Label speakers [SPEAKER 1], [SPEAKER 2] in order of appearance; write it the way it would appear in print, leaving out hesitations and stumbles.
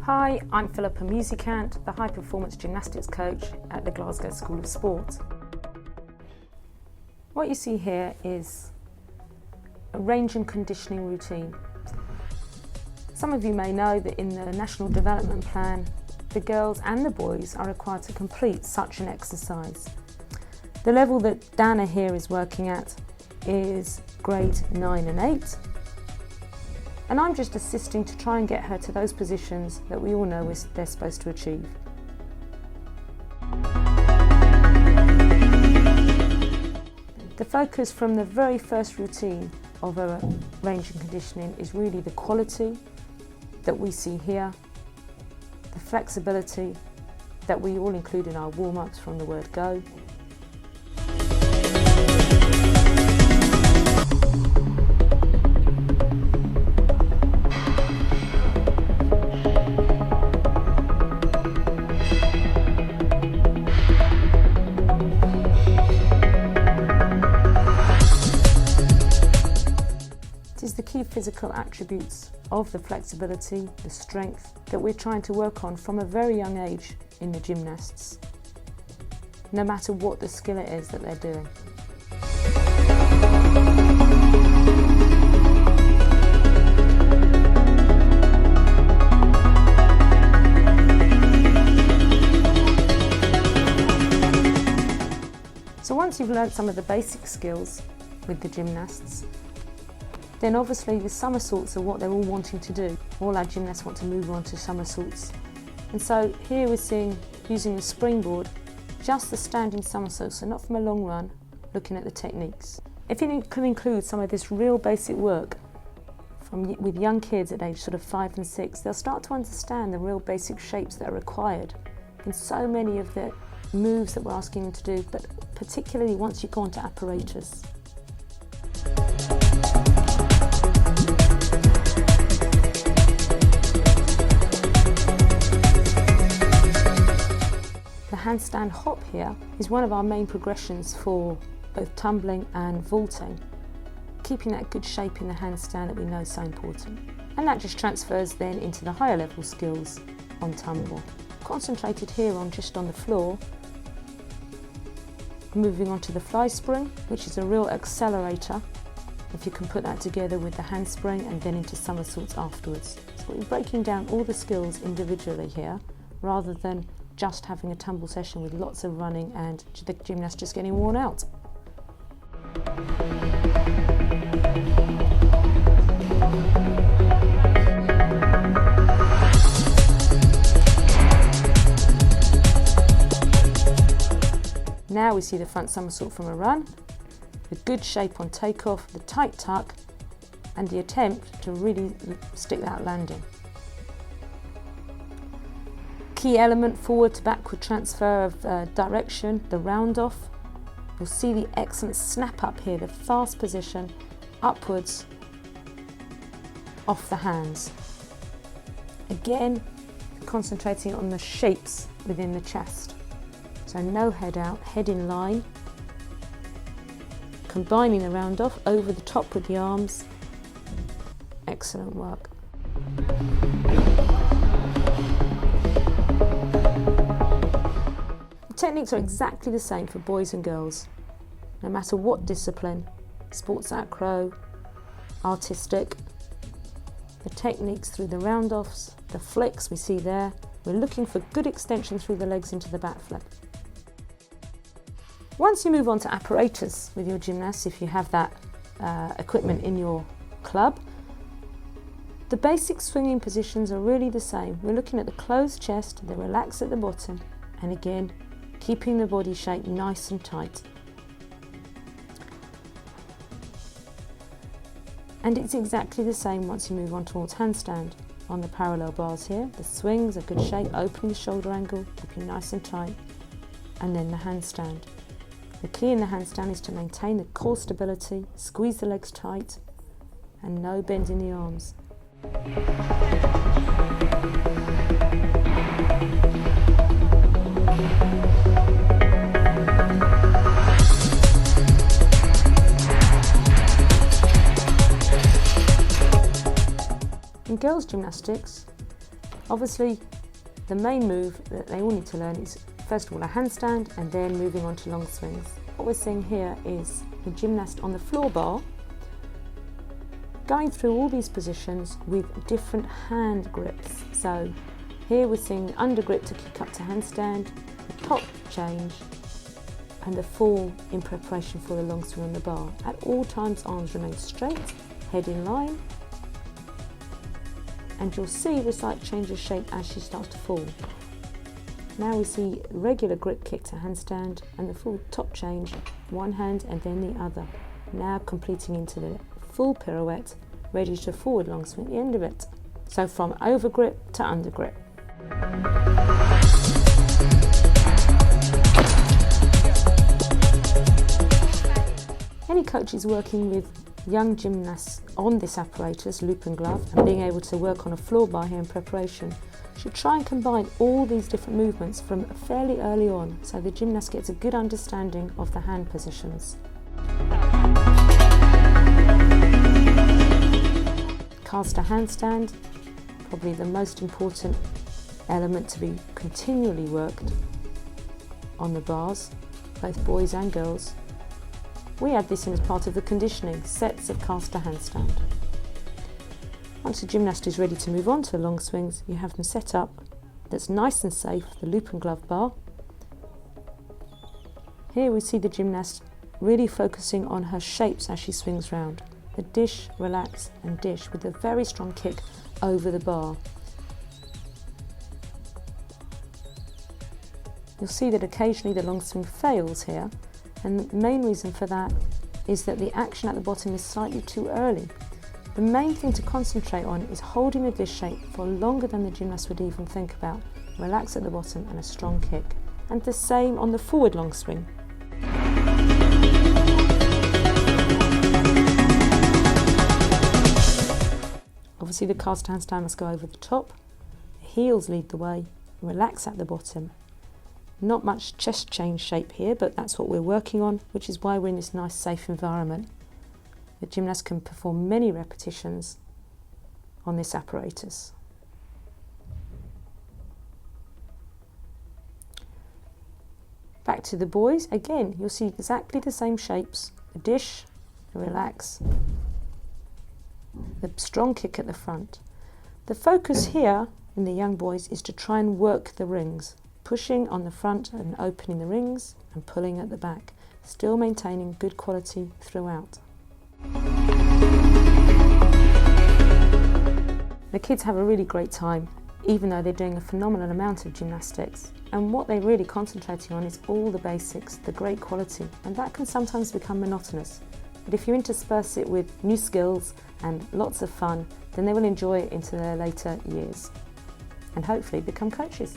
[SPEAKER 1] Hi, I'm Philippa Musikant, the High Performance Gymnastics Coach at the Glasgow School of Sport. What you see here is a range and conditioning routine. Some of you may know that in the National Development Plan, the girls and the boys are required to complete such an exercise. The level that Dana here is working at is grade 9 and 8. And I'm just assisting to try and get her to those positions that we all know they're supposed to achieve. The focus from the very first routine of a range and conditioning is really the quality that we see here, the flexibility that we all include in our warm-ups from the word go, the key physical attributes of the flexibility, the strength that we're trying to work on from a very young age in the gymnasts, no matter what the skill it is that they're doing. So once you've learned some of the basic skills with the gymnasts, then obviously the somersaults are what they're all wanting to do. All our gymnasts want to move on to somersaults. And so here we're seeing, using the springboard, just the standing somersault, so not from a long run, looking at the techniques. If you can include some of this real basic work with young kids at age sort of 5 and 6, they'll start to understand the real basic shapes that are required in so many of the moves that we're asking them to do, but particularly once you go on to apparatus. The handstand hop here is one of our main progressions for both tumbling and vaulting, keeping that good shape in the handstand that we know is so important. And that just transfers then into the higher level skills on tumble. Concentrated here on just on the floor, moving on to the fly spring, which is a real accelerator, if you can put that together with the handspring and then into somersaults afterwards. So we're breaking down all the skills individually here, rather than just having a tumble session with lots of running and the gymnast just getting worn out. Now we see the front somersault from a run, the good shape on takeoff, the tight tuck, and the attempt to really stick that landing. Key element, forward to backward transfer of direction, the round off. You'll see the excellent snap up here, the fast position, upwards, off the hands. Again, concentrating on the shapes within the chest. So no head out, head in line. Combining the round off over the top with the arms. Excellent work. The techniques are exactly the same for boys and girls, no matter what discipline, sports acro, artistic. The techniques through the round-offs, the flicks we see there, we're looking for good extension through the legs into the back flip. Once you move on to apparatus with your gymnasts, if you have that equipment in your club, the basic swinging positions are really the same. We're looking at the closed chest, the relax at the bottom, and again, keeping the body shape nice and tight. And it's exactly the same once you move on towards handstand. On the parallel bars here, the swings are good shape, opening the shoulder angle, keeping nice and tight, and then the handstand. The key in the handstand is to maintain the core stability, squeeze the legs tight, and no bend in the arms. In girls' gymnastics, Obviously, the main move that they all need to learn is first of all a handstand and then moving on to long swings. What we're seeing here is the gymnast on the floor bar going through all these positions with different hand grips. So here we're seeing under grip to kick up to handstand, the top change and the fall in preparation for the long swing on the bar. At all times arms remain straight, head in line, and you'll see the slight change of shape as she starts to fall. Now we see regular grip kick to handstand and the full top change, one hand and then the other. Now completing into the full pirouette, ready to forward long swing at the end of it. So from over grip to under grip. Any coaches working with young gymnasts on this apparatus, loop and glove, and being able to work on a floor bar here in preparation, should try and combine all these different movements from fairly early on so the gymnast gets a good understanding of the hand positions. Caster handstand, probably the most important element to be continually worked on the bars, both boys and girls. We add this in as part of the conditioning, sets of caster handstand. Once a gymnast is ready to move on to long swings, you have them set up that's nice and safe, the loop and glove bar. Here we see the gymnast really focusing on her shapes as she swings round. The dish, relax and dish with a very strong kick over the bar. You'll see that occasionally the long swing fails here. And the main reason for that is that the action at the bottom is slightly too early. The main thing to concentrate on is holding the dish shape for longer than the gymnast would even think about. Relax at the bottom and a strong kick. And the same on the forward long swing. Obviously the cast handstand must go over the top. The heels lead the way. Relax at the bottom. Not much chest change shape here, but that's what we're working on, which is why we're in this nice safe environment. The gymnast can perform many repetitions on this apparatus. Back to the boys, again you'll see exactly the same shapes, the dish, the relax, the strong kick at the front. The focus here in the young boys is to try and work the rings. Pushing on the front and opening the rings and pulling at the back, still maintaining good quality throughout. The kids have a really great time, even though they're doing a phenomenal amount of gymnastics. And what they're really concentrating on is all the basics, the great quality, and that can sometimes become monotonous. But if you intersperse it with new skills and lots of fun, then they will enjoy it into their later years and hopefully become coaches.